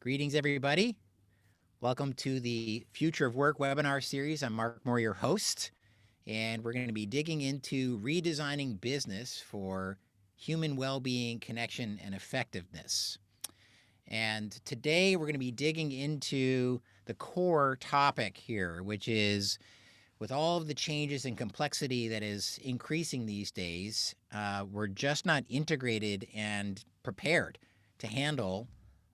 Greetings, everybody. Welcome to the Future of Work webinar series. I'm Mark Morey, your host, and we're going to be digging into redesigning business for human well-being, connection, and effectiveness. And today we're going to be digging into the core topic here, which is with all of the changes and complexity that is increasing these days, we're just not integrated and prepared to handle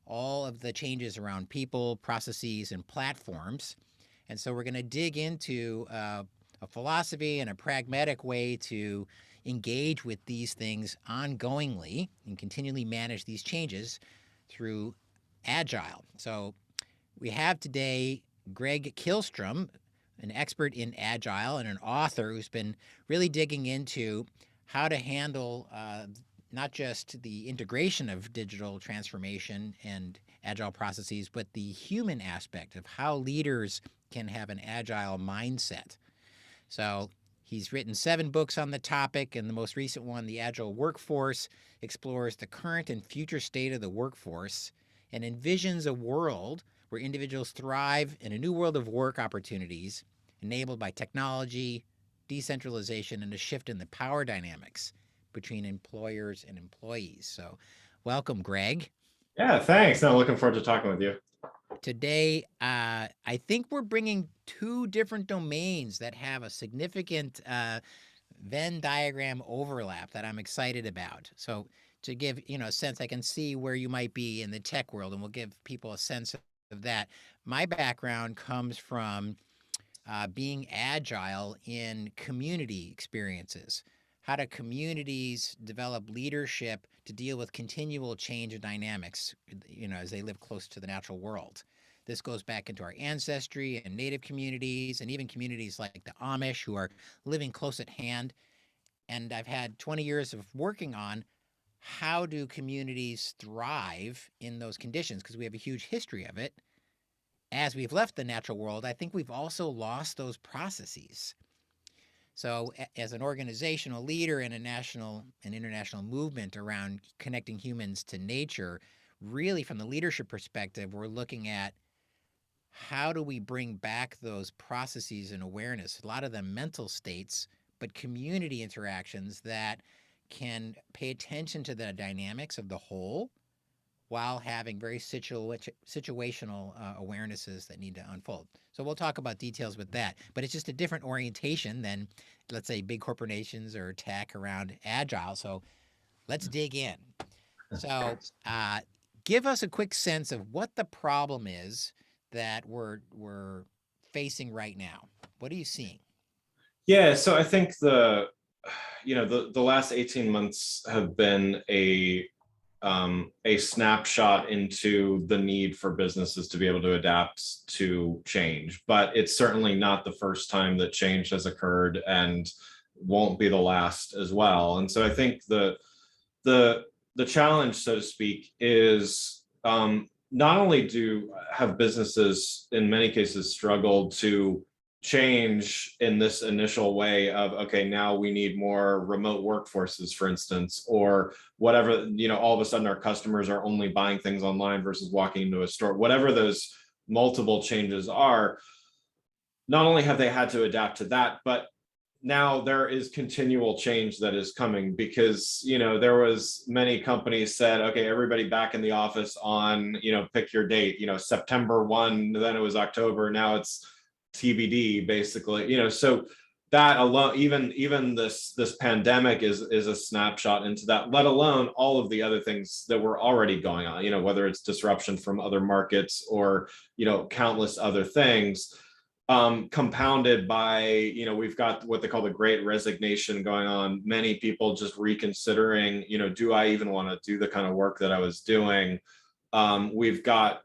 all of the changes around people, processes, and platforms. And so we're going to dig into a philosophy and a pragmatic way to engage with these things ongoingly and continually manage these changes through Agile. So we have today Greg Kihlstrom, an expert in Agile and an author who's been really digging into how to handle not just the integration of digital transformation and Agile processes, but the human aspect of how leaders can have an Agile mindset. So he's written 7 books on the topic, and the most recent one, The Agile Workforce, explores the current and future state of the workforce and envisions a world where individuals thrive in a new world of work opportunities enabled by technology, decentralization, and a shift in the power dynamics between employers and employees. So welcome, Greg. Yeah, thanks. No, looking forward to talking with you. Today, I think we're bringing 2 different domains that have a significant Venn diagram overlap that I'm excited about. So to give a sense, I can see where you might be in the tech world, and we'll give people a sense of that. My background comes from being agile in community experiences. How do communities develop leadership to deal with continual change of dynamics, as they live close to the natural world? This goes back into our ancestry and native communities and even communities like the Amish who are living close at hand. And I've had 20 years of working on how do communities thrive in those conditions because we have a huge history of it. As we've left the natural world, I think we've also lost those processes. So as an organizational leader in a national and international movement around connecting humans to nature, really from the leadership perspective, we're looking at how do we bring back those processes and awareness, a lot of them mental states, but community interactions that can pay attention to the dynamics of the whole while having very situational awarenesses that need to unfold. So we'll talk about details with that, but it's just a different orientation than, let's say, big corporations or tech around Agile. So let's dig in. So give us a quick sense of what the problem is that we're facing right now. What are you seeing? Yeah, so I think the last 18 months have been a snapshot into the need for businesses to be able to adapt to change. But it's certainly not the first time that change has occurred and won't be the last as well. And so I think the challenge, so to speak, is not only have businesses in many cases struggled to change in this initial way of, okay, now we need more remote workforces, for instance, or whatever, all of a sudden our customers are only buying things online versus walking into a store, whatever those multiple changes are. Not only have they had to adapt to that, but now there is continual change that is coming because, there was many companies said, okay, everybody back in the office on, pick your date, September 1, then it was October, now it's TBD basically, so that alone, even this pandemic is a snapshot into that, let alone all of the other things that were already going on, whether it's disruption from other markets or, countless other things, compounded by, we've got what they call the Great Resignation going on. Many people just reconsidering, do I even want to do the kind of work that I was doing? We've got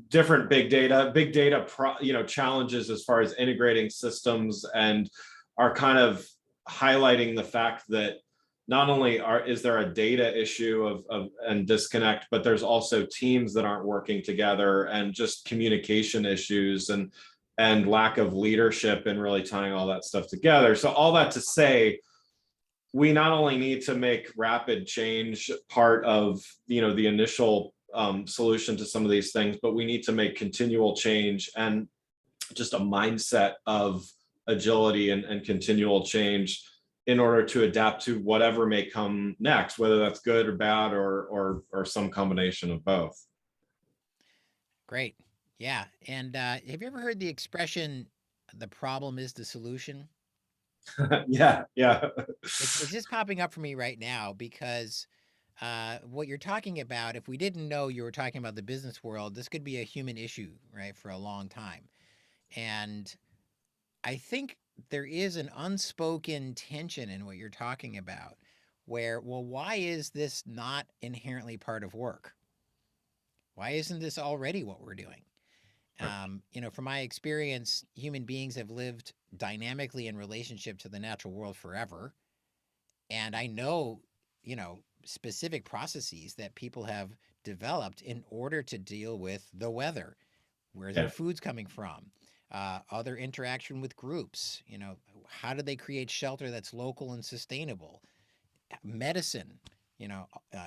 different big data challenges as far as integrating systems, and are kind of highlighting the fact that not only is there a data issue and disconnect, but there's also teams that aren't working together and just communication issues and lack of leadership and really tying all that stuff together. So all that to say, we not only need to make rapid change part of the initial solution to some of these things, but we need to make continual change and just a mindset of agility and continual change in order to adapt to whatever may come next, whether that's good or bad or some combination of both. Great. Yeah. And have you ever heard the expression, the problem is the solution? Yeah, yeah, It's just popping up for me right now because what you're talking about, if we didn't know you were talking about the business world, this could be a human issue, right, for a long time. And I think there is an unspoken tension in what you're talking about where, well, why is this not inherently part of work? Why isn't this already what we're doing? From my experience, human beings have lived dynamically in relationship to the natural world forever. And I know, specific processes that people have developed in order to deal with the weather, where their yeah, food's coming from, other interaction with groups, how do they create shelter that's local and sustainable? Medicine,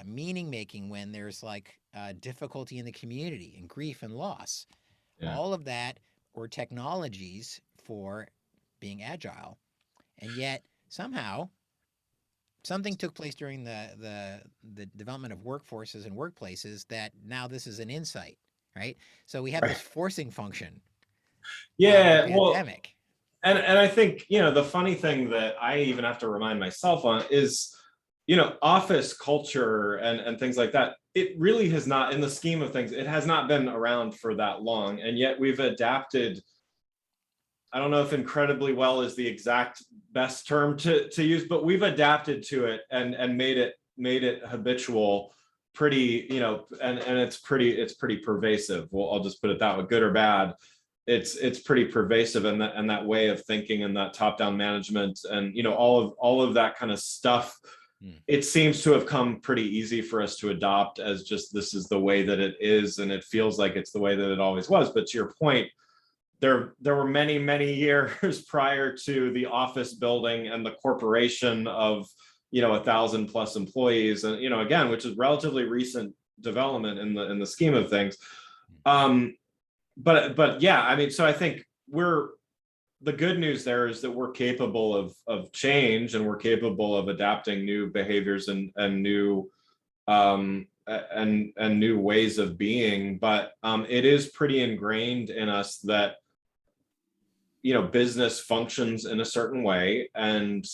meaning making when there's like difficulty in the community and grief and loss. yeah. All of that were technologies for being agile. And yet somehow something took place during the development of workforces and workplaces that now this is an insight, right? So we have Right. this forcing function of the Yeah, well, pandemic. and I think, the funny thing that I even have to remind myself on is, office culture and things like that. It really has not, in the scheme of things, it has not been around for that long, and yet we've adapted. I don't know if incredibly well is the exact best term to use, but we've adapted to it and made it habitual pretty, and it's pretty pervasive. Well, I'll just put it that way, good or bad. It's pretty pervasive, and that way of thinking and that top-down management and all of that kind of stuff. Hmm. It seems to have come pretty easy for us to adopt as just this is the way that it is, and it feels like it's the way that it always was. But to your point, there were many years prior to the office building and the corporation of 1,000 plus employees, and again, which is relatively recent development in the scheme of things. um but yeah, I mean, so I think we're the good news there is that we're capable of change, and we're capable of adapting new behaviors and new and new ways of being. But it is pretty ingrained in us that business functions in a certain way, and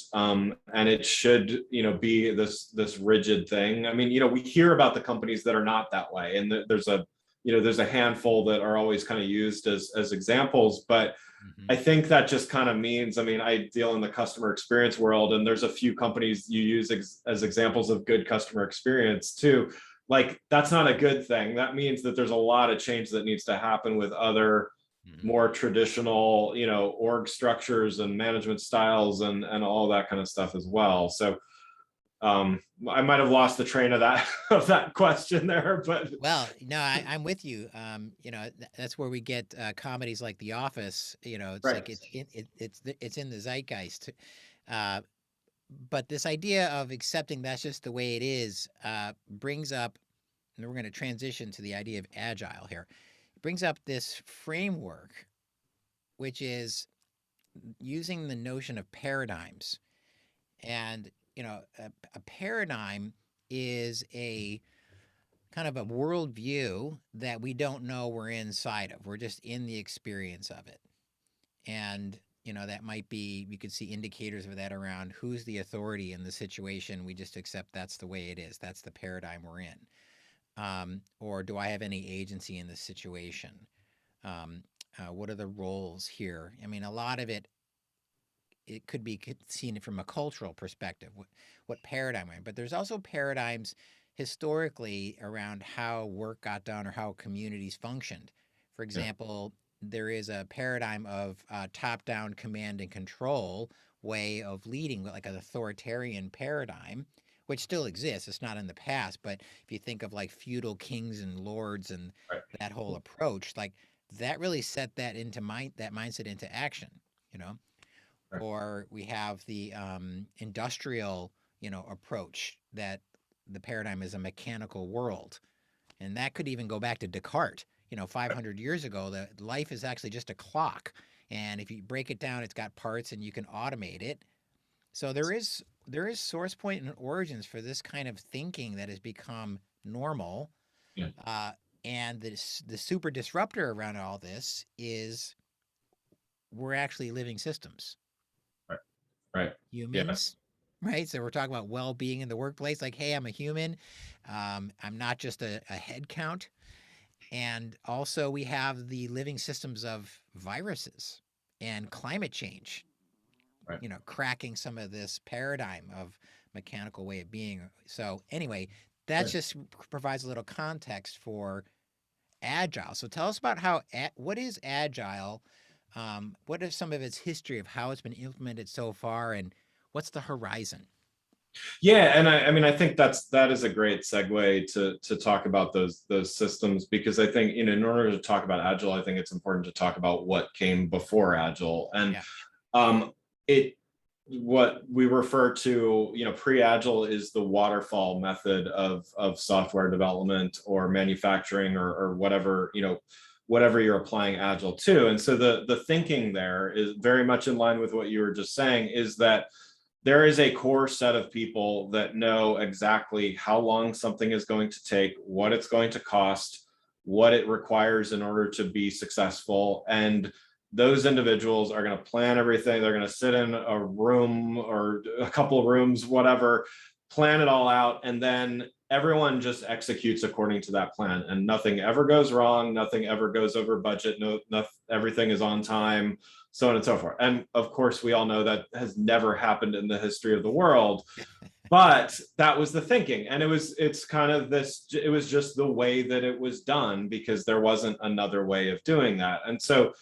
it should be this rigid thing. I mean, we hear about the companies that are not that way, and there's a handful that are always kind of used as examples. But Mm-hmm. I think that just kind of means, I mean, I deal in the customer experience world, and there's a few companies you use as examples of good customer experience too. Like, that's not a good thing. That means that there's a lot of change that needs to happen with other Mm-hmm. more traditional, org structures and management styles and all that kind of stuff as well. So I might have lost the train of that of that question there, but Well, no, I'm with you. That's where we get comedies like The Office. It's right. like it's in the zeitgeist. Uh, but this idea of accepting that's just the way it is brings up, and we're going to transition to the idea of agile here. It brings up this framework, which is using the notion of paradigms. And, a paradigm is a kind of a worldview that we don't know we're inside of. We're just in the experience of it. And, that might be, we could see indicators of that around who's the authority in the situation. We just accept that's the way it is. That's the paradigm we're in. Or do I have any agency in this situation? What are the roles here? I mean, a lot of it could be seen from a cultural perspective, what paradigm we're in. But there's also paradigms historically around how work got done or how communities functioned. For Yeah, example, there is a paradigm of top-down command and control way of leading, like an authoritarian paradigm, which still exists. It's not in the past, but if you think of like feudal kings and lords and right, that whole approach, like that really set that into that mindset into action, you know right. or we have the industrial, approach that the paradigm is a mechanical world, And that could even go back to Descartes. 500 years ago, the life is actually just a clock. And if you break it down, it's got parts and you can automate it. So there is source point and origins for this kind of thinking that has become normal. Yeah. Uh, and the super disruptor around all this is we're actually living systems, Right. Right. Yeah. humans, right? So we're talking about well-being in the workplace. Like, hey, I'm a human. I'm not just a head count. And also, we have the living systems of viruses and climate change, Right. cracking some of this paradigm of mechanical way of being. So, anyway, that Right. just provides a little context for Agile. So, tell us about what is Agile? What is some of its history of how it's been implemented so far, and what's the horizon? Yeah, and I mean, I think that is a great segue to talk about those systems, because I think, in order to talk about Agile, I think it's important to talk about what came before Agile. And Yeah. it what we refer to, pre-Agile is the waterfall method of software development or manufacturing, or whatever, whatever you're applying Agile to. And so the thinking there is very much in line with what you were just saying, is that there is a core set of people that know exactly how long something is going to take, what it's going to cost, what it requires in order to be successful. And those individuals are going to plan everything. They're going to sit in a room or a couple of rooms, whatever, plan it all out. And then everyone just executes according to that plan. And nothing ever goes wrong. Nothing ever goes over budget. No, everything is on time, so on and so forth. And of course, we all know that has never happened in the history of the world. But that was the thinking. And it's kind of this, it was just the way that it was done, because there wasn't another way of doing that. And so,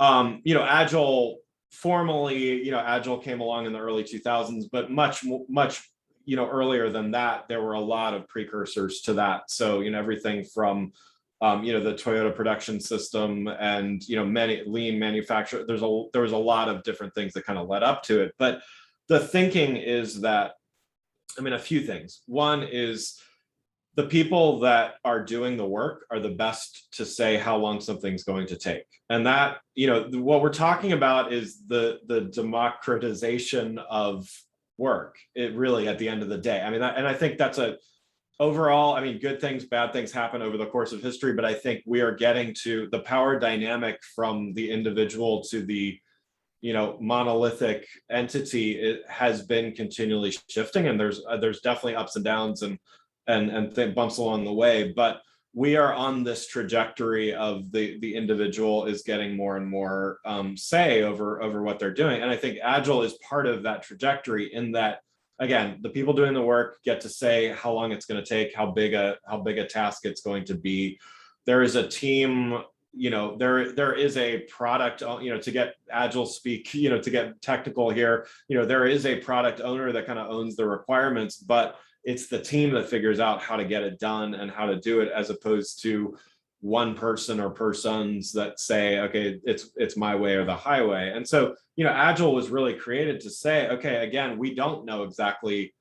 Agile formally, Agile came along in the early 2000s, but much, much, earlier than that, there were a lot of precursors to that. So, everything from the Toyota production system and many lean manufacturer. There was a lot of different things that kind of led up to it. But the thinking is that, a few things. One is the people that are doing the work are the best to say how long something's going to take. And that, what we're talking about is the democratization of work. It really, at the end of the day, and I think that's overall, good things, bad things happen over the course of history, but I think we are getting to the power dynamic from the individual to the monolithic entity. It has been continually shifting, and there's definitely ups and downs and bumps along the way, but we are on this trajectory of the individual is getting more and more say over what they're doing. And I think Agile is part of that trajectory, in that, again, the people doing the work get to say how long it's going to take, how big a task it's going to be. There is a team, there is a product, to get Agile speak, to get technical here, there is a product owner that kind of owns the requirements, but it's the team that figures out how to get it done and how to do it, as opposed to one person or persons that say, okay, it's my way or the highway. And so, Agile was really created to say, okay, again, we don't know exactly,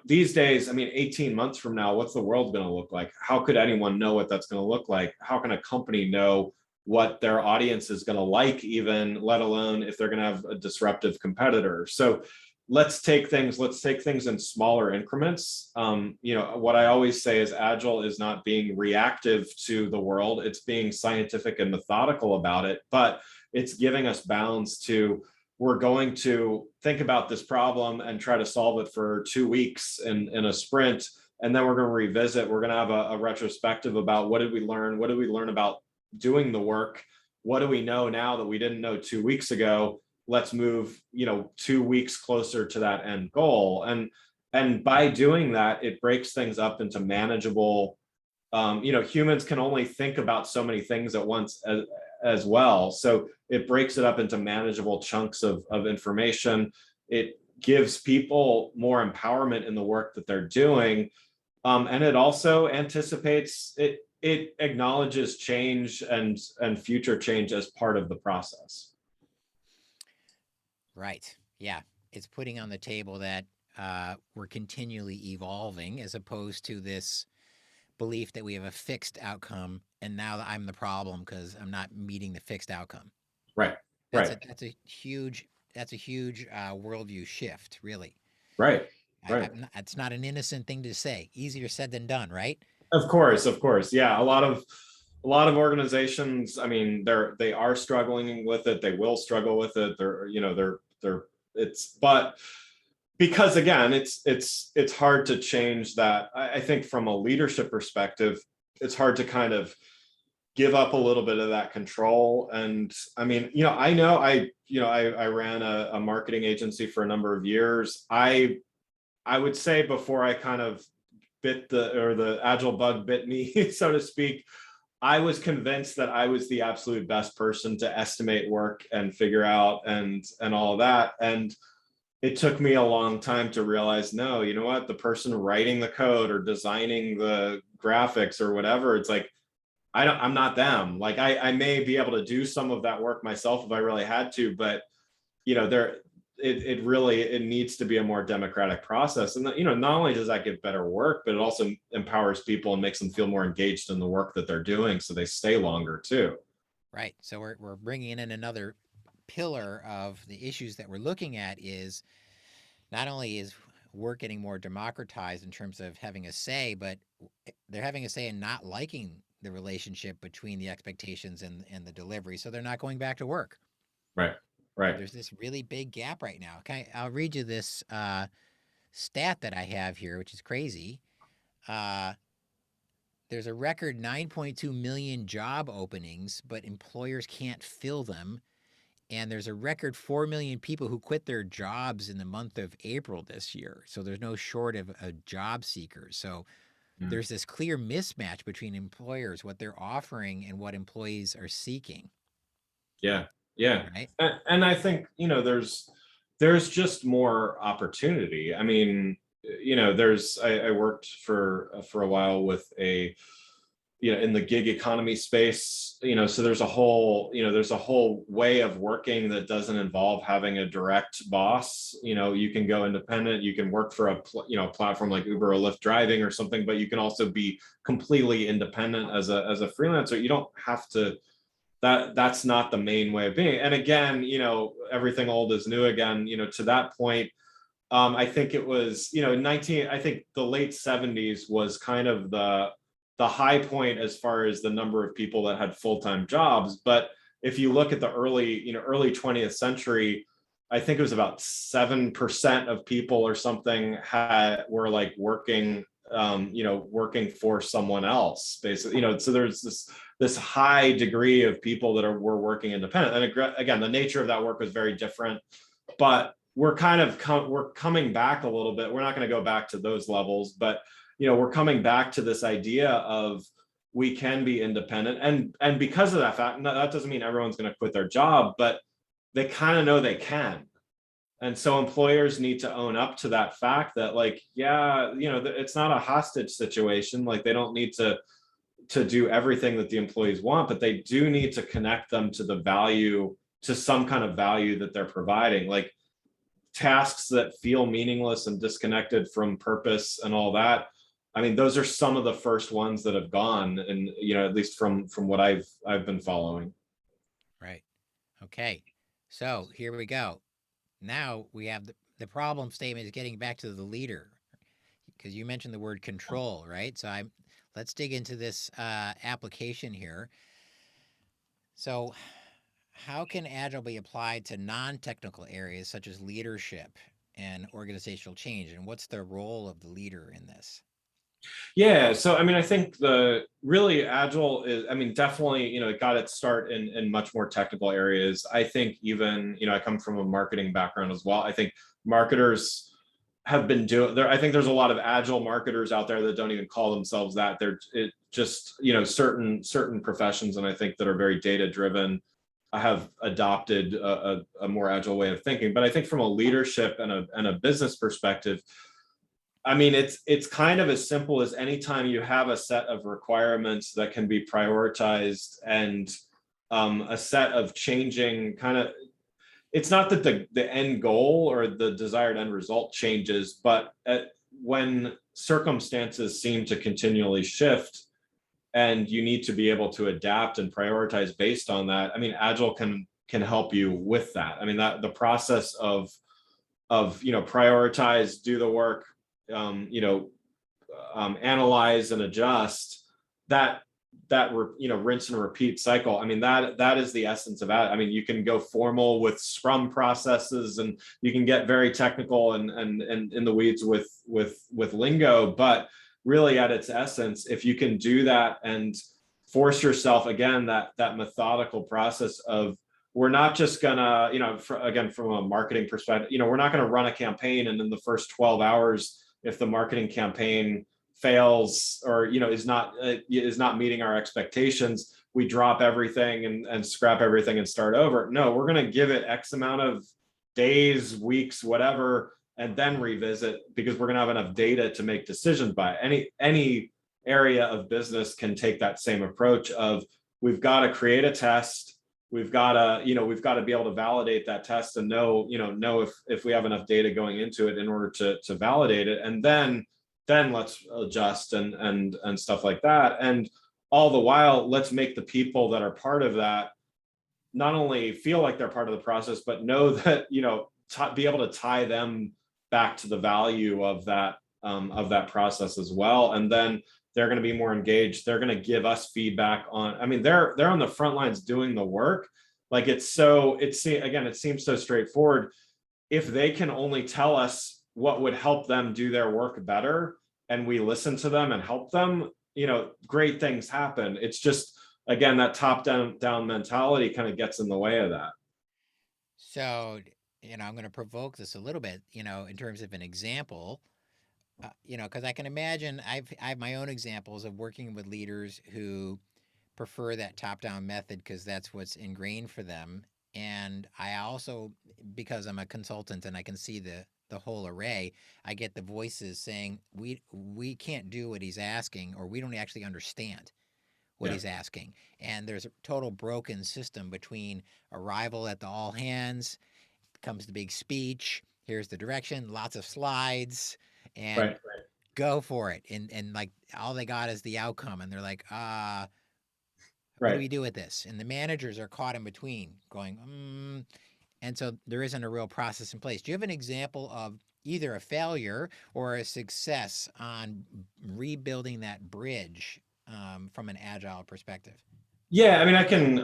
these days, 18 months from now, what's the world going to look like? How could anyone know what that's going to look like? How can a company know what their audience is going to like, even, let alone if they're going to have a disruptive competitor? So let's take things in smaller increments. What I always say is Agile is not being reactive to the world. It's being scientific and methodical about it, but it's giving us bounds to, we're going to think about this problem and try to solve it for 2 weeks in a sprint. And then we're going to revisit, we're going to have a retrospective about what did we learn? What did we learn about doing the work? What do we know now that we didn't know 2 weeks ago? Let's move 2 weeks closer to that end goal. And by doing that, it breaks things up into manageable, humans can only think about so many things at once as well. So it breaks it up into manageable chunks of information. It gives people more empowerment in the work that they're doing. And it also anticipates it. It acknowledges change and future change as part of the process. Right. Yeah. It's putting on the table that we're continually evolving, as opposed to this belief that we have a fixed outcome, and now I'm the problem because I'm not meeting the fixed outcome. Right. That's Right. a that's a huge worldview shift, really. Right. I Right. it's not an innocent thing to say. Easier said than done, right? Of course, of course. Yeah, a lot of organizations, I mean, they are struggling with it. They will struggle with it. They're it's but because again, it's hard to change that. I think from a leadership perspective, it's hard to kind of give up a little bit of that control. And I mean, I ran a marketing agency for a number of years. I would say before I kind of the agile bug bit me, so to speak, I was convinced that I was the absolute best person to estimate work and figure out and all of that. And it took me a long time to realize, no, you know what? The person writing the code or designing the graphics or whatever, it's like, I'm not them. Like I may be able to do some of that work myself if I really had to, but there it really it needs to be a more democratic process. And not only does that give better work, but it also empowers people and makes them feel more engaged in the work that they're doing, so they stay longer too. Right. So we're bringing in another pillar of the issues that we're looking at is not only is work getting more democratized in terms of having a say, but they're having a say in not liking the relationship between the expectations and the delivery. So they're not going back to work. Right. So Right. there's this really big gap right now. Okay, I'll read you this stat that I have here, which is crazy. Uh, there's a record 9.2 million job openings, but employers can't fill them. And there's a record 4 million people who quit their jobs in the month of April this year. So there's no short of job seekers. So Mm. there's this clear mismatch between employers, what they're offering, and what employees are seeking, Yeah. Yeah. right? And I think there's just more opportunity. I mean, I worked for a while with in the gig economy space, so there's a whole way of working that doesn't involve having a direct boss. You can go independent, you can work for a platform like Uber or Lyft driving or something, but you can also be completely independent as a freelancer. You don't have to that's not the main way of being. And again, everything old is new again. To that point, I think it was, 19, I think the late 70s was kind of the high point as far as the number of people that had full-time jobs. But if you look at the early 20th century, I think it was about 7% of people or something were like working for someone else, basically. So there's this high degree of people that were working independent. And again, the nature of that work was very different, but we're we're coming back a little bit. We're not going to go back to those levels, but we're coming back to this idea of we can be independent. And because of that fact, that doesn't mean everyone's going to quit their job, but they kind of know they can. And so employers need to own up to that fact that, like, yeah, it's not a hostage situation. Like, they don't need to do everything that the employees want, but they do need to connect them to the value, to some kind of value that they're providing. Like, tasks that feel meaningless and disconnected from purpose and all that. I mean, those are some of the first ones that have gone, and at least from what I've been following. Right. Okay. So here we go. Now we have the problem statement is getting back to the leader because you mentioned the word control, right? So let's dig into this application here. So how can Agile be applied to non-technical areas such as leadership and organizational change? And what's the role of the leader in this? Yeah, so I mean, I think the really Agile is, I mean, definitely, it got its start in much more technical areas. I think even, I come from a marketing background as well. I think marketers have been doing there. I think there's a lot of Agile marketers out there that don't even call themselves that. They're just, certain professions, and I think that are very data driven, have adopted a more Agile way of thinking. But I think from a leadership and a business perspective, I mean, it's kind of as simple as anytime you have a set of requirements that can be prioritized, and a set of changing kind of, it's not that the end goal or the desired end result changes, but when circumstances seem to continually shift and you need to be able to adapt and prioritize based on that, I mean, Agile can help you with that. I mean, that the process of prioritize, do the work, analyze and adjust, that rinse and repeat cycle. I mean, that is the essence of it. I mean, you can go formal with Scrum processes, and you can get very technical and in the weeds with lingo, but really at its essence, if you can do that and force yourself, again, that methodical process of, we're not just gonna, again, from a marketing perspective, we're not gonna run a campaign and in the first 12 hours, if the marketing campaign fails or is not meeting our expectations, we drop everything and scrap everything and start over. No, we're going to give it X amount of days, weeks, whatever, and then revisit, because we're going to have enough data to make decisions by it. Any area of business can take that same approach of, we've got to create a test, we've got to be able to validate that test and know if we have enough data going into it in order to validate it, and then let's adjust and stuff like that. And all the while, let's make the people that are part of that not only feel like they're part of the process, but know that, be able to tie them back to the value of that process as well. And then they're going to be more engaged. They're going to give us feedback on, I mean, they're on the front lines doing the work. Like it seems so straightforward. If they can only tell us what would help them do their work better, and we listen to them and help them, great things happen. It's just, again, that top down mentality kind of gets in the way of that. So, I'm going to provoke this a little bit, in terms of an example, because I can imagine I have my own examples of working with leaders who prefer that top-down method because that's what's ingrained for them. And I also, because I'm a consultant and I can see the whole array, I get the voices saying we can't do what he's asking, or we don't actually understand what he's asking. And there's a total broken system between arrival at the all hands, comes the big speech, here's the direction, lots of slides, and Right. go for it. And like all they got is the outcome, and they're like, what do Right. we do with this? And the managers are caught in between going, and so there isn't a real process in place. Do you have an example of either a failure or a success on rebuilding that bridge from an Agile perspective? Yeah, I mean, I can,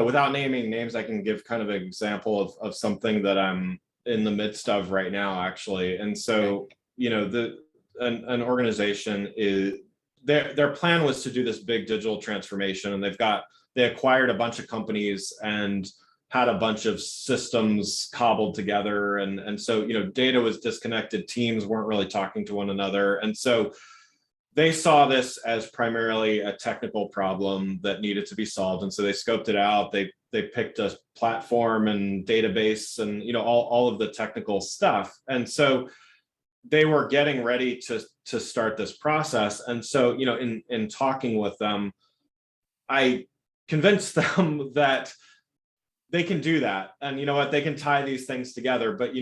without naming names, I can give kind of an example of something that I'm in the midst of right now, actually. And so, an organization is, their plan was to do this big digital transformation, and they acquired a bunch of companies and had a bunch of systems cobbled together, and so data was disconnected, teams weren't really talking to one another, and so they saw this as primarily a technical problem that needed to be solved, and so they scoped it out. They picked a platform and database and all of the technical stuff, and so they were getting ready to start this process. And so in talking with them, I convinced them that they can do that, and they can tie these things together. But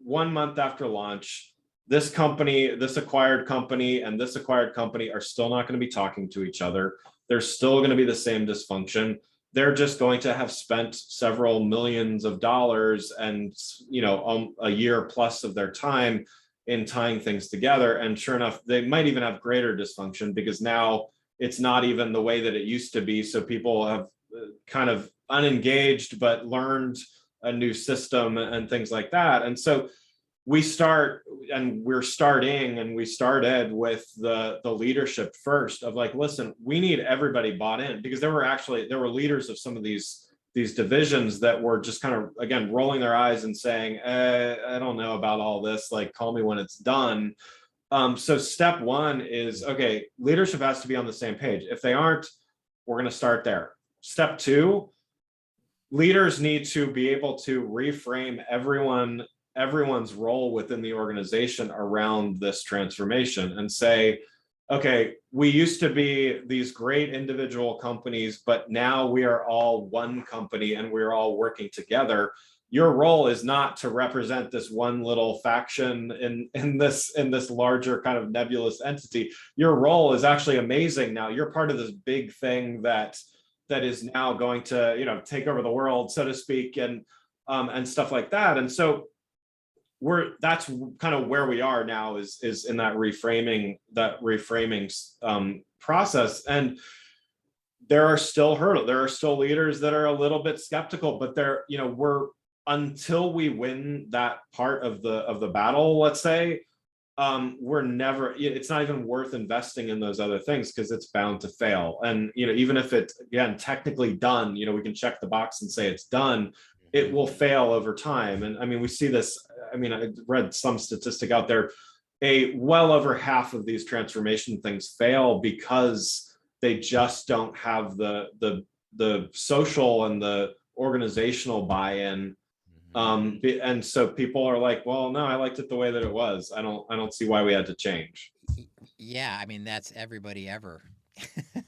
1 month after launch, this company, this acquired company, and this acquired company are still not going to be talking to each other. There's still going to be the same dysfunction. They're just going to have spent several millions of dollars and a year plus of their time in tying things together. And sure enough, they might even have greater dysfunction, because now it's not even the way that it used to be. So people have kind of unengaged, but learned a new system and things like that. And so we started with the leadership first, of like, listen, we need everybody bought in, because there were leaders of some of these divisions that were just kind of, again, rolling their eyes and saying, I don't know about all this, like, call me when it's done. So step one is, okay, leadership has to be on the same page. If they aren't, we're going to start there. Step two, leaders need to be able to reframe everyone's role within the organization around this transformation and say, okay, we used to be these great individual companies, but now we are all one company and we're all working together. your role is not to represent this one little faction in this larger kind of nebulous entity. Your role is actually amazing now. You're part of this big thing that is now going to, you know, take over the world, so to speak, and stuff like that. And so that's kind of where we are now, is in that reframing process. And there are still hurdles. There are still leaders that are a little bit skeptical, but they're, you know, until we win that part of the battle, let's say, we're never, it's not even worth investing in those other things, because it's bound to fail. And, you know, even if it's, again, technically done, you know, we can check the box and say it's done, it will fail over time. And I mean, we see this, I mean, I read some statistic out there, well over half of these transformation things fail because they just don't have the social and the organizational buy-in. And so people are like, well, no, I liked it the way that it was. I don't see why we had to change. Yeah, I mean, that's everybody ever.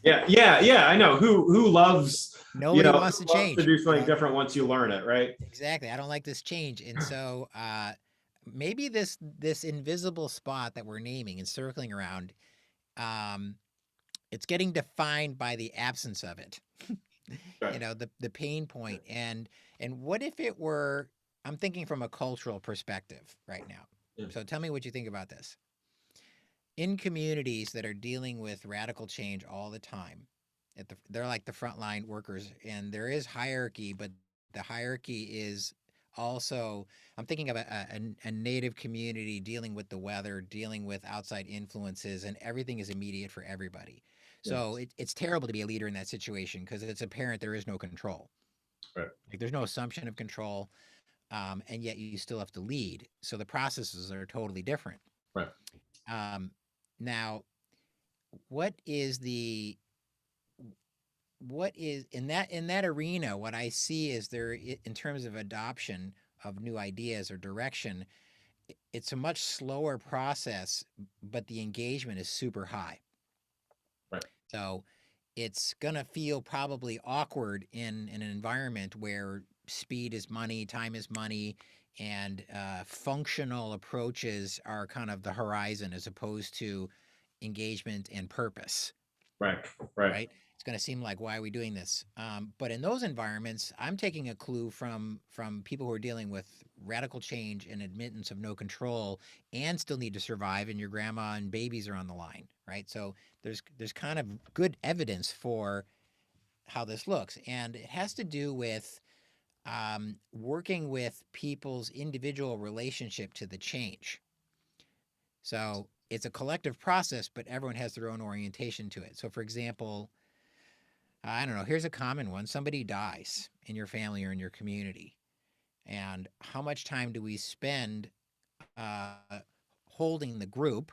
Yeah, I know. Who loves, you Nobody know, wants to who loves to change. do something different once you learn it, right? Exactly. I don't like this change. And so maybe this invisible spot that we're naming and circling around, um, it's getting defined by the absence of it. Right. You know, the pain point. And what if it were, I'm thinking from a cultural perspective right now. Yeah. So tell me what you think about this. In communities that are dealing with radical change all the time, they're like the frontline workers, and there is hierarchy, but the hierarchy is also, I'm thinking of a native community dealing with the weather, dealing with outside influences, and everything is immediate for everybody. So Yes. it's terrible to be a leader in that situation because it's apparent there is no control. Right. Like there's no assumption of control, and yet you still have to lead. So the processes are totally different. Right. Um, now, what is the what is in that arena? What I see is in terms of adoption of new ideas or direction, it's a much slower process, but the engagement is super high. Right. So it's gonna feel probably awkward in an environment where speed is money, time is money, and functional approaches are kind of the horizon as opposed to engagement and purpose. Right. Right. Right? It's going to seem like, why are we doing this? But in those environments, I'm taking a clue from people who are dealing with radical change and admittance of no control, and still need to survive, and your grandma and babies are on the line, right? So there's kind of good evidence for how this looks, and it has to do with working with people's individual relationship to the change. So it's a collective process, but everyone has their own orientation to it. So, for example, I don't know, here's a common one. Somebody dies in your family or in your community. And how much time do we spend uh, holding the group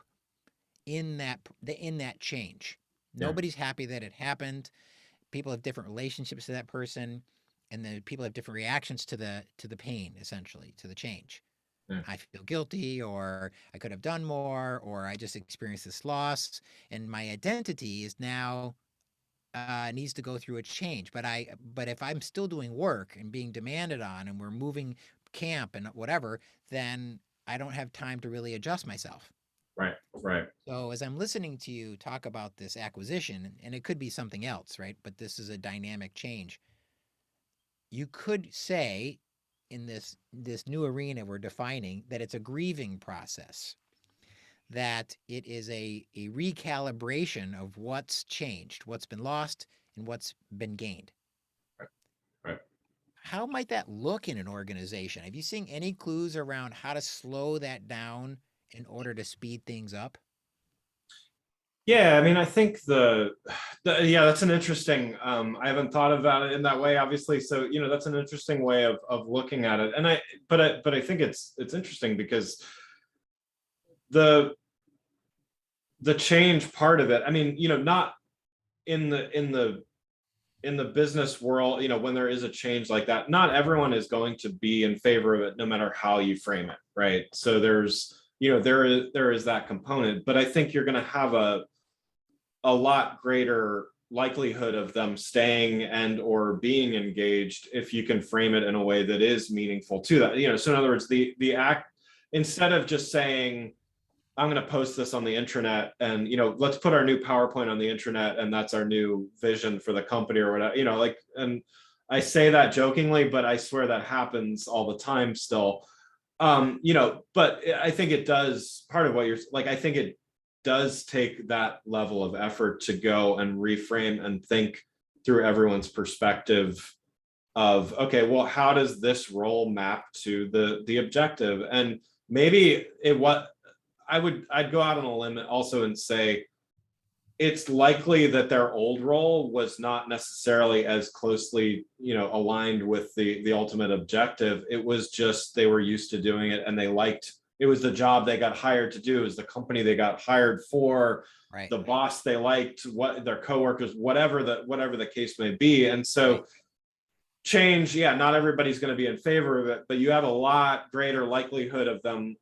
in that change? Yeah. Nobody's happy that it happened. People have different relationships to that person, and then people have different reactions to the pain, essentially, to the change. Yeah. I feel guilty, or I could have done more, or I just experienced this loss, and my identity is now needs to go through a change. But if I'm still doing work and being demanded on, and we're moving camp and whatever, then I don't have time to really adjust myself. Right. Right. So as I'm listening to you talk about this acquisition, and it could be something else, right? But this is a dynamic change. You could say in this new arena we're defining that it's a grieving process, that it is a recalibration of what's changed, what's been lost, and what's been gained. Right. Right. How might that look in an organization? Have you seen any clues around how to slow that down in order to speed things up? Yeah, I mean, I think yeah, that's an interesting. I haven't thought about it in that way, obviously. So, you know, that's an interesting way of looking at it. And but I think it's interesting because the the change part of it. I mean, you know, not in the business world, you know, when there is a change like that, not everyone is going to be in favor of it, no matter how you frame it, right? So there's, you know, there is that component, but I think you're going to have a lot greater likelihood of them staying and or being engaged if you can frame it in a way that is meaningful to that. So in other words, the act, instead of just saying, I'm going to post this on the intranet and, let's put our new PowerPoint on the intranet and that's our new vision for the company or whatever, and I say that jokingly, but I swear that happens all the time still. But I think it does, part of what you're like, I think it does take that level of effort to go and reframe and think through everyone's perspective of, okay, well, how does this role map to the objective? And maybe I'd go out on a limb also and say it's likely that their old role was not necessarily as closely, aligned with the ultimate objective. It was just they were used to doing it and they liked it. Was the job they got hired to do, is the company they got hired for, Right. the boss they liked, what their coworkers, whatever the case may be. And so Right. change, not everybody's going to be in favor of it, but you have a lot greater likelihood of them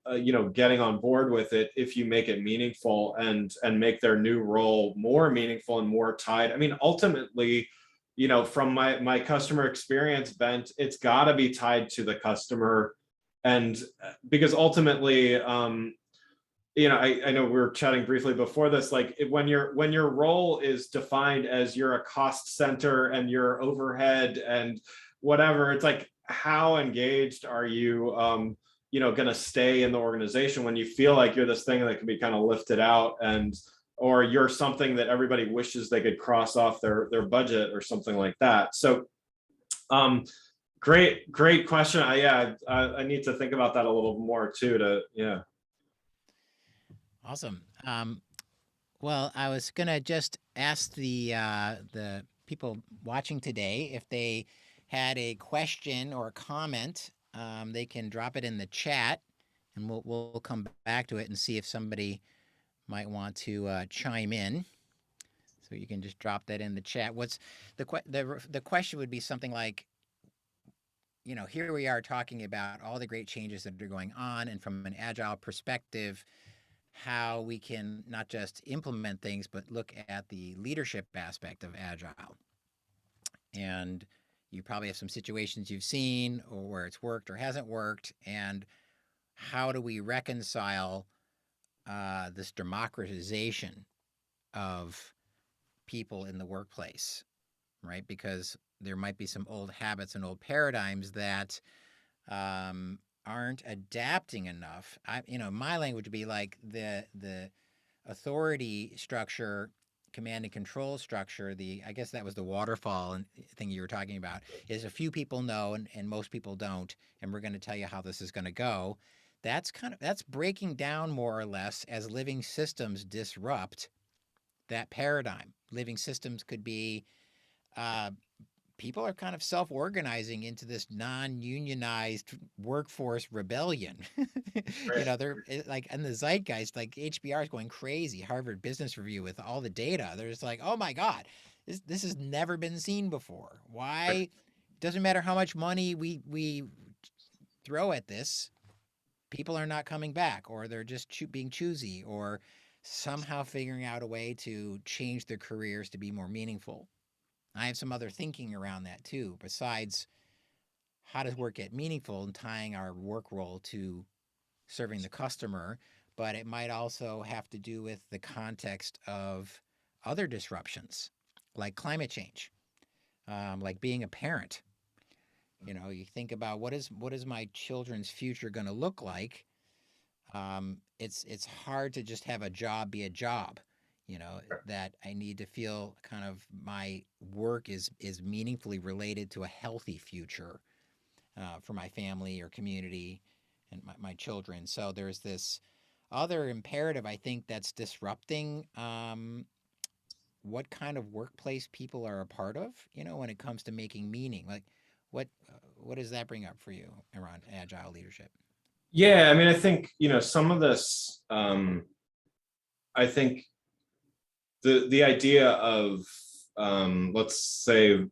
getting on board with it if you make it meaningful and make their new role more meaningful and more tied. I mean, ultimately, from my customer experience bent, it's got to be tied to the customer. And because ultimately, I know we were chatting briefly before this, like when your role is defined as you're a cost center and your overhead and whatever, it's like, how engaged are you, going to stay in the organization when you feel like you're this thing that can be kind of lifted out, or you're something that everybody wishes they could cross off their budget or something like that. So, great question. I need to think about that a little more too. Awesome. Well, I was gonna just ask the people watching today if they had a question or a comment. They can drop it in the chat, and we'll come back to it and see if somebody might want to chime in. So you can just drop that in the chat. What's the question would be something like, here we are talking about all the great changes that are going on, and from an agile perspective, how we can not just implement things, but look at the leadership aspect of agile. And you probably have some situations you've seen or where it's worked or hasn't worked. And how do we reconcile this democratization of people in the workplace, right? Because there might be some old habits and old paradigms that aren't adapting enough. My language would be like the authority structure, command and control structure. I guess that was the waterfall thing you were talking about. Is a few people know and most people don't, and we're going to tell you how this is going to go. That's breaking down more or less as living systems disrupt that paradigm. Living systems could be people are kind of self-organizing into this non-unionized workforce rebellion. They're like in the zeitgeist, like HBR is going crazy. Harvard Business Review with all the data. They're just like, oh my God, this has never been seen before. Why? Doesn't matter how much money we throw at this, people are not coming back, or they're just being choosy, or somehow figuring out a way to change their careers to be more meaningful. I have some other thinking around that too, besides how does work get meaningful and tying our work role to serving the customer, but it might also have to do with the context of other disruptions like climate change, like being a parent. You think about what is my children's future going to look like. It's hard to just have a job be a job. That I need to feel kind of my work is meaningfully related to a healthy future for my family or community and my children. So there's this other imperative, I think, that's disrupting what kind of workplace people are a part of, when it comes to making meaning. Like, what does that bring up for you around agile leadership? Yeah, I mean, I think, some of this, I think the idea of, let's say,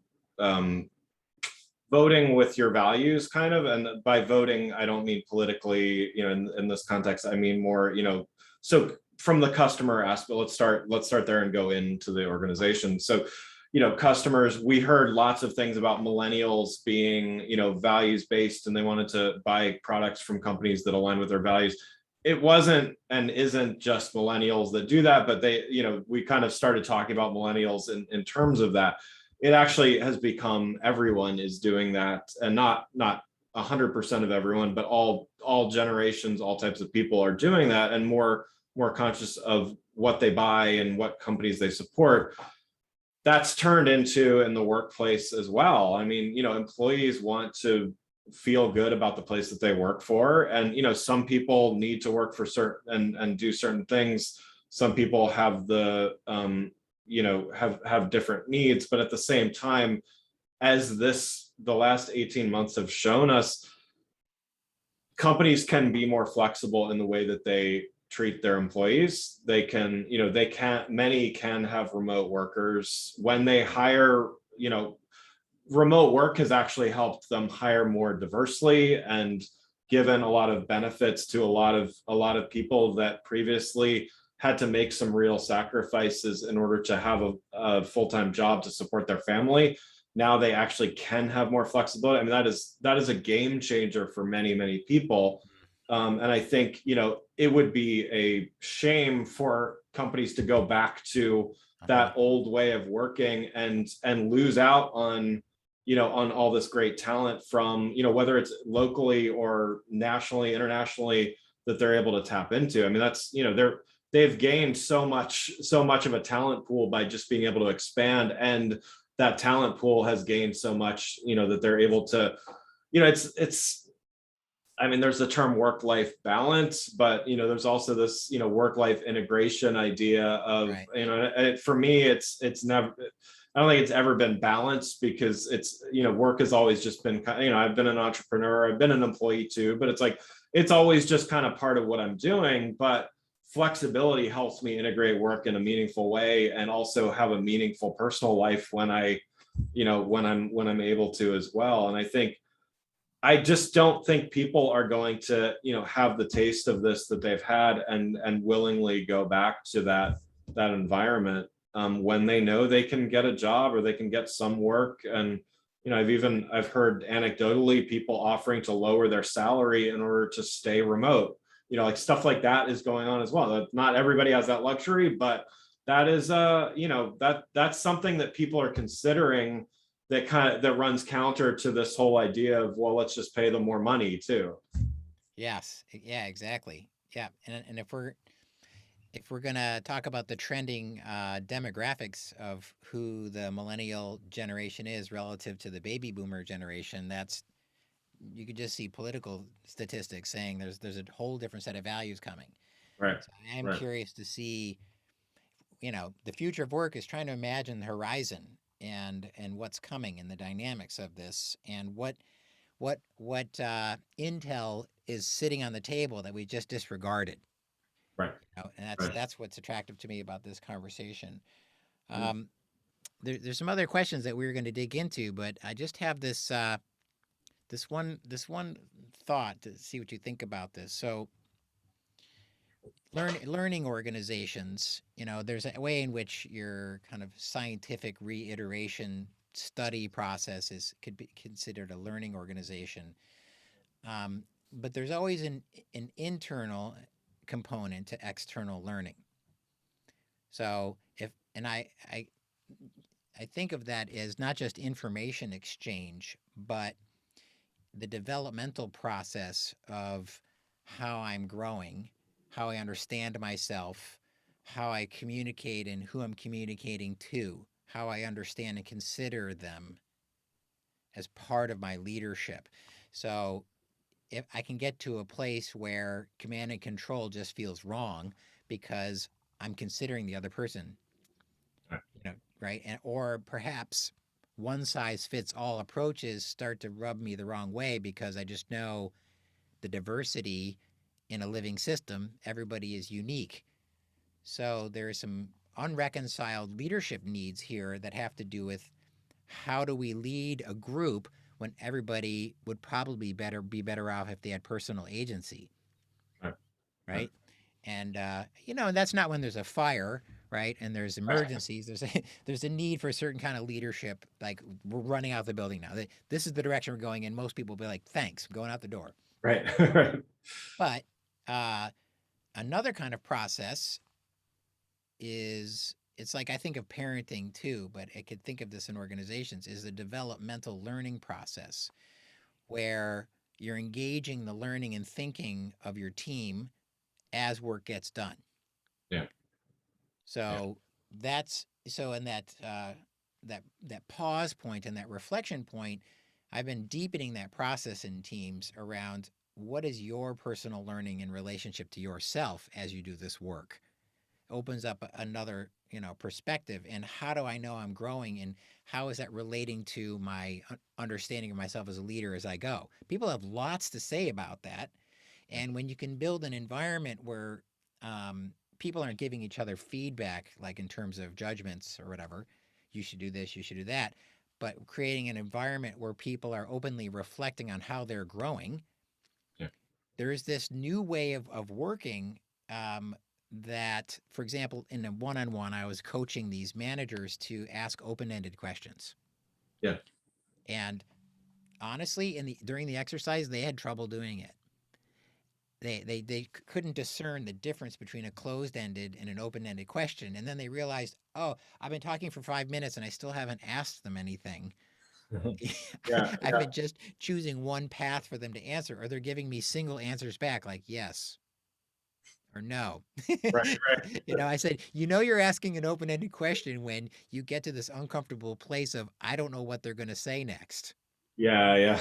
voting with your values kind of, and by voting, I don't mean politically, in this context, I mean more, so from the customer aspect, let's start there and go into the organization. So, customers, we heard lots of things about millennials being, values based, and they wanted to buy products from companies that align with their values. It wasn't and isn't just millennials that do that, but we kind of started talking about millennials in terms of that. It actually has become everyone is doing that, and not 100% of everyone, but all generations, all types of people are doing that, and more conscious of what they buy and what companies they support. That's turned into in the workplace as well. I mean, employees want to feel good about the place that they work for, and some people need to work for certain and do certain things. Some people have have different needs, but at the same time, as the last 18 months have shown us, companies can be more flexible in the way that they treat their employees. Many can have remote workers. When they hire, remote work has actually helped them hire more diversely and given a lot of benefits to a lot of people that previously had to make some real sacrifices in order to have a full-time job to support their family. Now they actually can have more flexibility. I mean, that is a game changer for many, many people. And I think, it would be a shame for companies to go back to Uh-huh. that old way of working and lose out on all this great talent from, whether it's locally or nationally, internationally, that they're able to tap into. I mean, they've gained so much of a talent pool by just being able to expand, and that talent pool has gained so much, that they're able to, it's I mean, there's the term work-life balance, but there's also this, work-life integration idea of, Right. for me, it's never, I don't think it's ever been balanced, because work has always just been, I've been an entrepreneur, I've been an employee too, but it's always just kind of part of what I'm doing. But flexibility helps me integrate work in a meaningful way and also have a meaningful personal life when I'm able to as well. And I just don't think people are going to, have the taste of this that they've had and willingly go back to that environment, when they know they can get a job or they can get some work. And I've heard anecdotally people offering to lower their salary in order to stay remote. Like stuff like that is going on as well. Not everybody has that luxury, but that is that's something that people are considering, that runs counter to this whole idea of, well, let's just pay them more money too. Yes. Yeah, exactly. Yeah. And if we're gonna talk about the trending demographics of who the millennial generation is relative to the baby boomer generation, that's you could just see political statistics saying there's a whole different set of values coming. Right. So I am Right. curious to see, the future of work is trying to imagine the horizon and what's coming and the dynamics of this and what intel is sitting on the table that we just disregarded. Right. And that's Right. that's what's attractive to me about this conversation. Mm. Um, there's some other questions that we were going to dig into, but I just have this one thought to see what you think about this. So, learning organizations, there's a way in which your kind of scientific reiteration study process could be considered a learning organization. But there's always an internal component to external learning. So if and I think of that as not just information exchange, but the developmental process of how I'm growing, how I understand myself, how I communicate and who I'm communicating to, how I understand and consider them as part of my leadership. So if I can get to a place where command and control just feels wrong because I'm considering the other person, Right. right? And or perhaps one size fits all approaches start to rub me the wrong way because I just know the diversity in a living system, everybody is unique. So there are some unreconciled leadership needs here that have to do with how do we lead a group when everybody would probably be better off if they had personal agency, Right. Right. right? And and that's not when there's a fire, right? And there's emergencies. There's a need for a certain kind of leadership. Like, we're running out the building now. This is the direction we're going in. Most people will be like, "Thanks, I'm going out the door." Right. Right. But uh, another kind of process is, it's like, I think of parenting too, but I could think of this in organizations, is the developmental learning process, where you're engaging the learning and thinking of your team as work gets done. Yeah. Yeah. So that's so in that pause point and that reflection point, I've been deepening that process in teams around what is your personal learning in relationship to yourself as you do this work. Opens up another perspective, and how do I know I'm growing, and how is that relating to my understanding of myself as a leader as I go. People have lots to say about that, and when you can build an environment where people aren't giving each other feedback, like in terms of judgments or whatever, you should do this, you should do that, but creating an environment where people are openly reflecting on how they're growing, Yeah. there is this new way of working, that, for example, in a one-on-one, I was coaching these managers to ask open-ended questions. Yeah. And honestly, during the exercise, they had trouble doing it. They couldn't discern the difference between a closed-ended and an open-ended question. And then they realized, oh, I've been talking for 5 minutes and I still haven't asked them anything. Yeah. I've been just choosing one path for them to answer, or they're giving me single answers back, like yes or no. Right. Right. I said, you're asking an open-ended question when you get to this uncomfortable place of, I don't know what they're going to say next. Yeah. Yeah.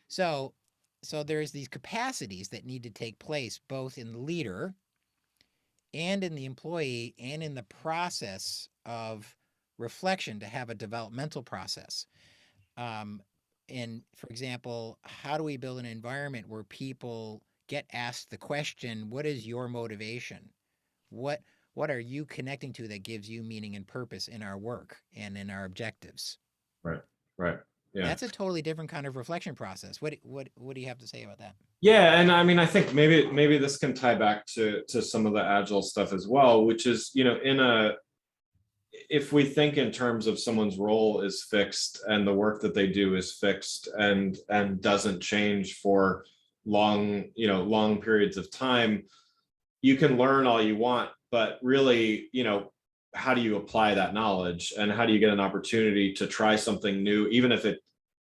So, there's these capacities that need to take place both in the leader and in the employee and in the process of reflection to have a developmental process. Um, and for example, how do we build an environment where people get asked the question, what is your motivation? What what are you connecting to that gives you meaning and purpose in our work and in our objectives? Right. Right. Yeah. That's a totally different kind of reflection process. What do you have to say about that? Yeah, and I mean, I think maybe this can tie back to some of the agile stuff as well, which is, if we think in terms of someone's role is fixed and the work that they do is fixed and doesn't change for long periods of time, you can learn all you want, but really, how do you apply that knowledge, and how do you get an opportunity to try something new, even if it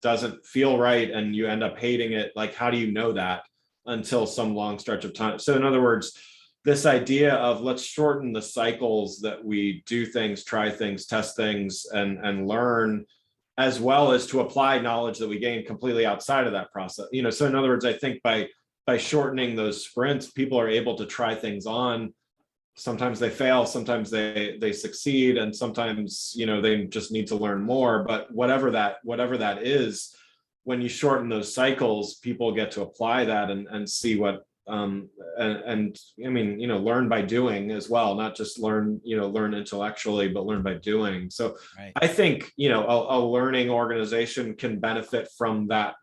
doesn't feel right and you end up hating it? Like, how do you know that until some long stretch of time? So in other words, this idea of let's shorten the cycles that we do things, try things, test things, and learn, as well as to apply knowledge that we gain completely outside of that process. So in other words, I think by shortening those sprints, people are able to try things on. Sometimes they fail, sometimes they succeed, and sometimes they just need to learn more. But whatever that is, when you shorten those cycles, people get to apply that and see what and I mean, learn by doing as well, not just learn intellectually, but learn by doing. So Right. I think a learning organization can benefit from that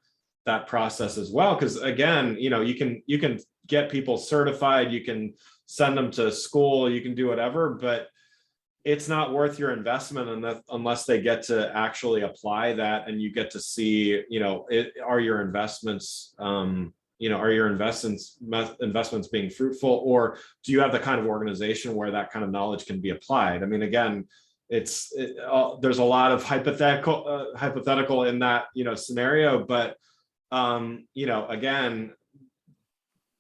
process as well, because again, you can get people certified, you can send them to school, you can do whatever, but it's not worth your investment unless they get to actually apply that, and you get to see, are your investments investments being fruitful, or do you have the kind of organization where that kind of knowledge can be applied? I mean, again, there's a lot of hypothetical in that scenario, but again,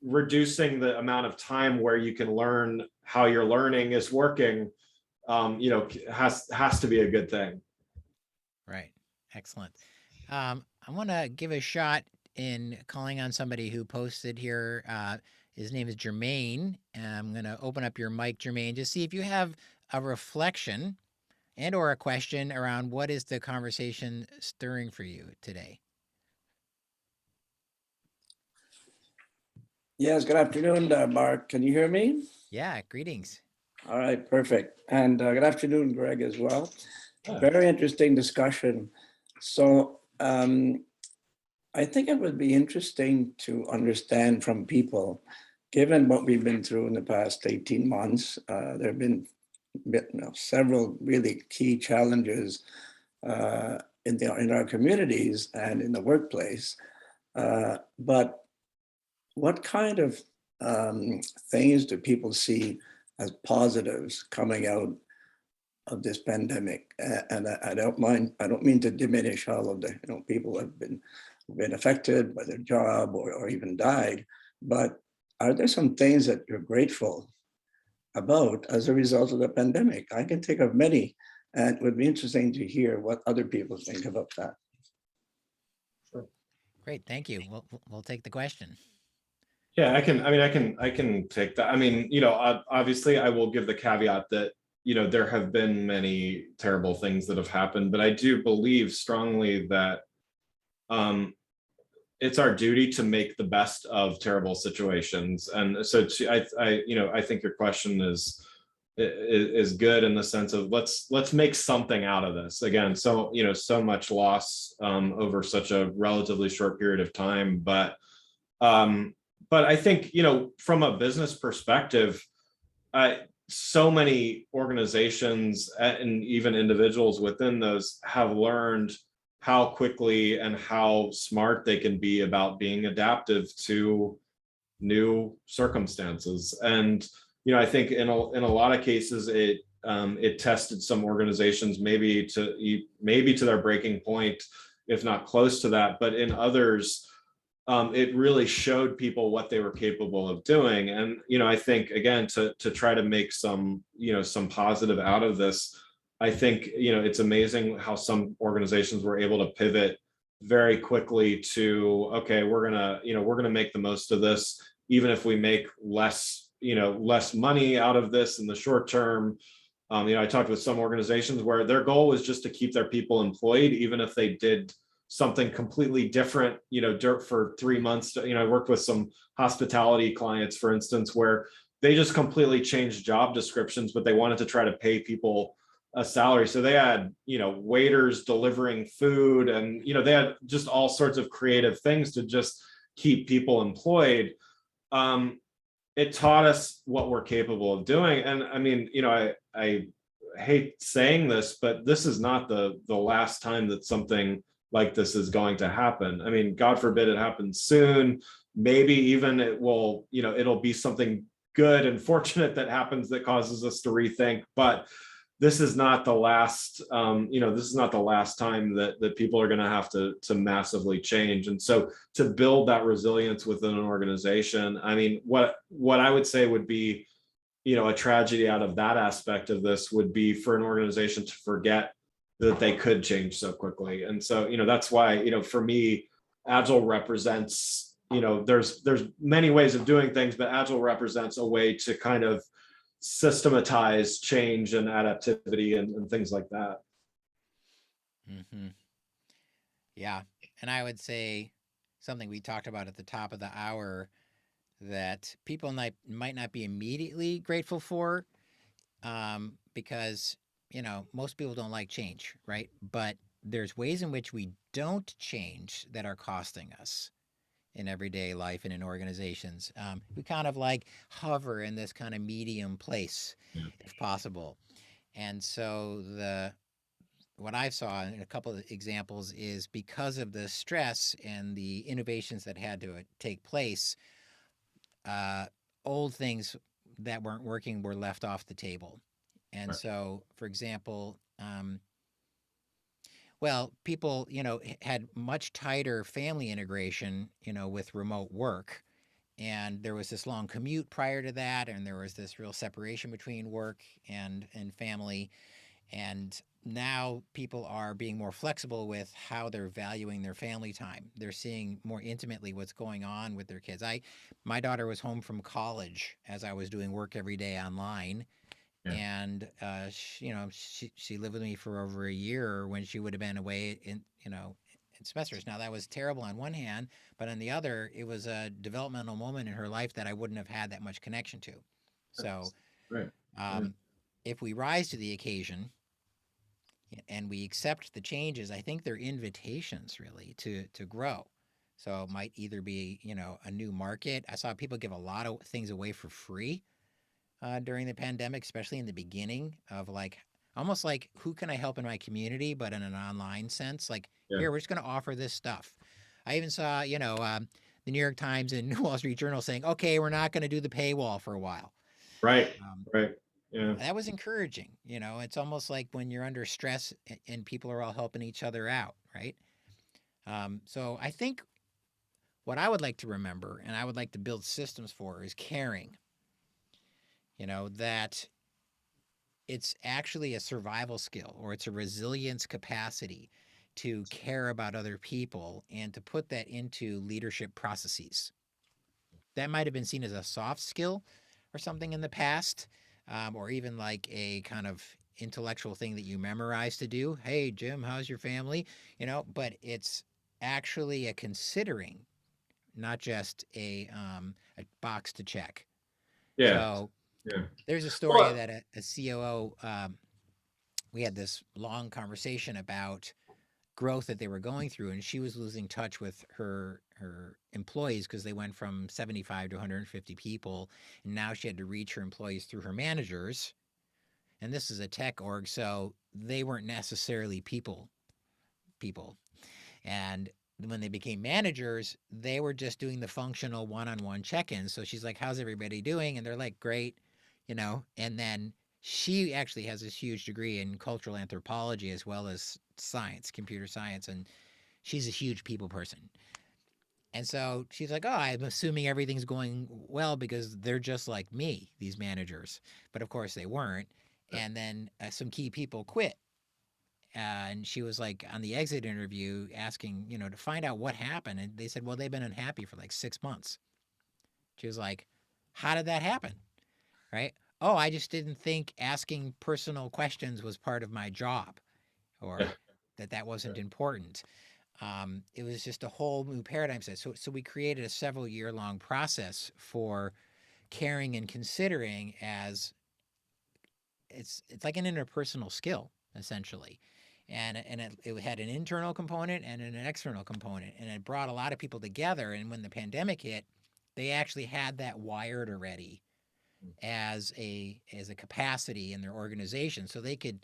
reducing the amount of time where you can learn how your learning is working, has to be a good thing. Right. Excellent. I want to give a shot in calling on somebody who posted here. His name is Jermaine. I'm going to open up your mic, Jermaine, to see if you have a reflection and or a question around what is the conversation stirring for you today. Yes, good afternoon, Mark. Can you hear me? Yeah, greetings. All right, perfect. And good afternoon, Greg, as well. Yeah. Very interesting discussion. So I think it would be interesting to understand from people, given what we've been through in the past 18 months, there have been several really key challenges in our communities and in the workplace. But what kind of things do people see as positives coming out of this pandemic? And I don't mean to diminish all of the people who have been affected by their job or even died, but are there some things that you're grateful about as a result of the pandemic? I can think of many, and it would be interesting to hear what other people think about that. Great, thank you. We'll take the question. Yeah, I can take that. I mean, obviously I will give the caveat that, there have been many terrible things that have happened, but I do believe strongly that it's our duty to make the best of terrible situations. And so I think your question is good in the sense of let's make something out of this. Again, so so much loss over such a relatively short period of time, but I think from a business perspective, so many organizations and even individuals within those have learned how quickly and how smart they can be about being adaptive to new circumstances. And I think in a lot of cases it tested some organizations maybe to their breaking point, if not close to that. But in others, it really showed people what they were capable of doing. And I think again to try to make some positive out of this, I think it's amazing how some organizations were able to pivot very quickly to, okay, we're gonna make the most of this, even if we make less money out of this in the short term. I talked with some organizations where their goal was just to keep their people employed, even if they did something completely different, for 3 months. I worked with some hospitality clients, for instance, where they just completely changed job descriptions, but they wanted to try to pay people a salary. So they had, waiters delivering food, and, they had just all sorts of creative things to just keep people employed. It taught us what we're capable of doing. And I mean, I hate saying this, but this is not the last time that something like this is going to happen. I mean, God forbid it happens soon. Maybe even it will, it'll be something good and fortunate that happens that causes us to rethink. But this is not the last, this is not the last time that people are going to have to massively change. And so to build that resilience within an organization, I mean, what I would say would be, a tragedy out of that aspect of this would be for an organization to forget that they could change so quickly. And so, that's why, for me, Agile represents, there's many ways of doing things, but Agile represents a way to kind of systematize change and adaptivity and things like that. Mm-hmm. Yeah. And I would say something we talked about at the top of the hour that people might not be immediately grateful for, because most people don't like change, right? But there's ways in which we don't change that are costing us in everyday life and in organizations. We kind of like hover in this kind of medium place, if possible. And so what I saw in a couple of examples is because of the stress and the innovations that had to take place, old things that weren't working were left off the table. And so, for example, people, had much tighter family integration, with remote work. And there was this long commute prior to that, and there was this real separation between work and family. And now people are being more flexible with how they're valuing their family time. They're seeing more intimately what's going on with their kids. My daughter was home from college as I was doing work every day online. Yeah. And she lived with me for over a year when she would have been away in semesters. Now that was terrible on one hand, but on the other, it was a developmental moment in her life that I wouldn't have had that much connection to. So, if we rise to the occasion and we accept the changes, I think they're invitations really to grow. So it might either be, a new market. I saw people give a lot of things away for free during the pandemic, especially in the beginning of like almost like who can I help in my community, but in an online sense. Like, Yeah. here, we're just going to offer this stuff. I even saw, the New York Times and Wall Street Journal saying, okay, we're not going to do the paywall for a while. Right. Um, Right. Yeah. that was encouraging. It's almost like when you're under stress and people are all helping each other out, right? So I think what I would like to remember and I would like to build systems for is caring, that it's actually a survival skill or it's a resilience capacity to care about other people and to put that into leadership processes. That might have been seen as a soft skill or something in the past, or even like a kind of intellectual thing that you memorize to do. Hey, Jim, how's your family? But it's actually a considering, not just a box to check. Yeah. So Yeah. there's a story Well, that a COO, we had this long conversation about growth that they were going through, and she was losing touch with her employees because they went from 75 to 150 people, and now she had to reach her employees through her managers. And this is a tech org, so they weren't necessarily people. And when they became managers, they were just doing the functional one-on-one check-ins. So she's like, how's everybody doing? And they're like, great, and then she actually has this huge degree in cultural anthropology as well as science, computer science, and she's a huge people person. And so she's like, oh, I'm assuming everything's going well because they're just like me, these managers. But of course they weren't. And then some key people quit. And she was like on the exit interview asking, to find out what happened. And they said, well, they've been unhappy for like 6 months. She was like, how did that happen? Right? Oh, I just didn't think asking personal questions was part of my job yeah. or that wasn't important. It was just a whole new paradigm set. So we created a several year long process for caring and considering as it's like an interpersonal skill essentially. And it had an internal component and an external component, and it brought a lot of people together. And when the pandemic hit, they actually had that wired already as a capacity in their organization, so they could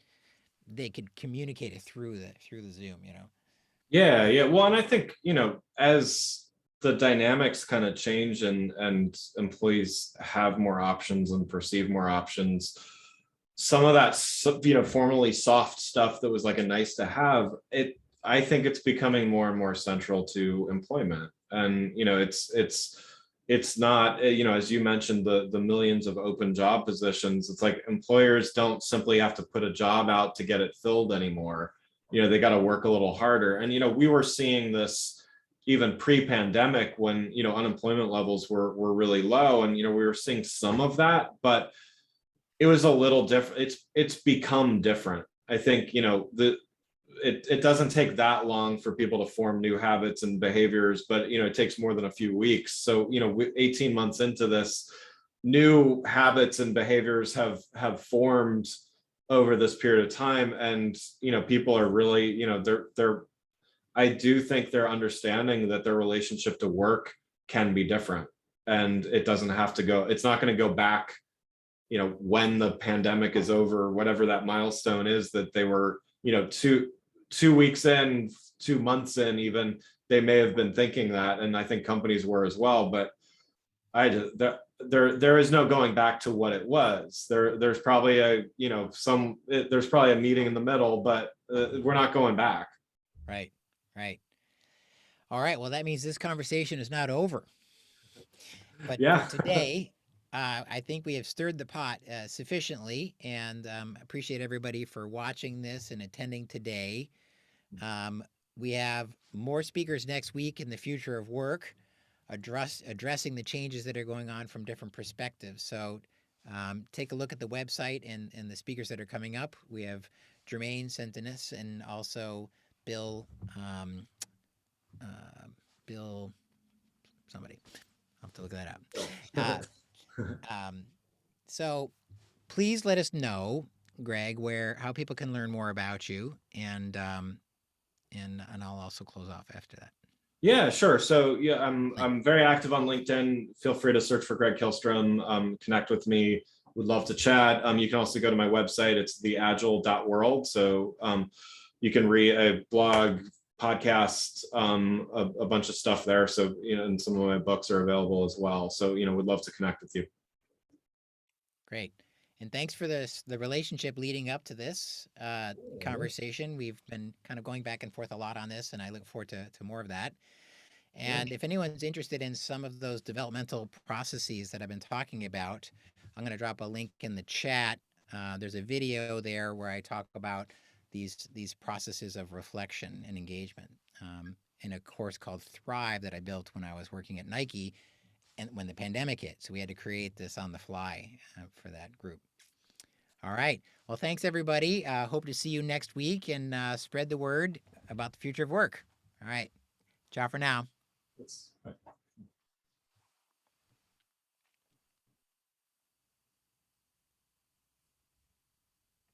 communicate it through the Zoom. Yeah, yeah. Well, and I think, as the dynamics kind of change and employees have more options and perceive more options, some of that, formerly soft stuff that was like a nice to have, I think it's becoming more and more central to employment. And, it's not, as you mentioned, the millions of open job positions. It's like employers don't simply have to put a job out to get it filled anymore. They got to work a little harder. And we were seeing this even pre-pandemic when unemployment levels were really low, and we were seeing some of that, but it was a little different. It's become different. I think it doesn't take that long for people to form new habits and behaviors, but it takes more than a few weeks. So 18 months into this, new habits and behaviors have formed over this period of time, and people are really, they're I do think they're understanding that their relationship to work can be different, and it doesn't have to go, it's not going to go back, when the pandemic is over, whatever that milestone is that they were, 2 weeks in, 2 months in, even, they may have been thinking that, and I think companies were as well. But there is no going back to what it was. There's probably there's probably a meeting in the middle, but we're not going back. Right. Right. All right. Well, that means this conversation is not over. But for Yeah. today, I think we have stirred the pot sufficiently, and appreciate everybody for watching this and attending today. We have more speakers next week in the future of work, addressing the changes that are going on from different perspectives. So take a look at the website and the speakers that are coming up. We have Jermaine Sentinus and also Bill, Bill, somebody. I'll have to look that up. So please let us know, Greg, how people can learn more about you, and I'll also close off after that. Yeah, sure. So yeah, I'm very active on LinkedIn. Feel free to search for Greg Kihlstrom, connect with me. Would love to chat. You can also go to my website. It's theagile.world. So you can read a blog, podcast, a bunch of stuff there. So, and some of my books are available as well. So, would love to connect with you. Great. And thanks for the relationship leading up to this conversation. We've been kind of going back and forth a lot on this, and I look forward to more of that. And if anyone's interested in some of those developmental processes that I've been talking about, I'm going to drop a link in the chat. There's a video there where I talk about these processes of reflection and engagement in a course called Thrive that I built when I was working at Nike, and when the pandemic hit. So we had to create this on the fly for that group. All right. Well, thanks everybody. Hope to see you next week, and spread the word about the future of work. All right. Ciao for now. Yes.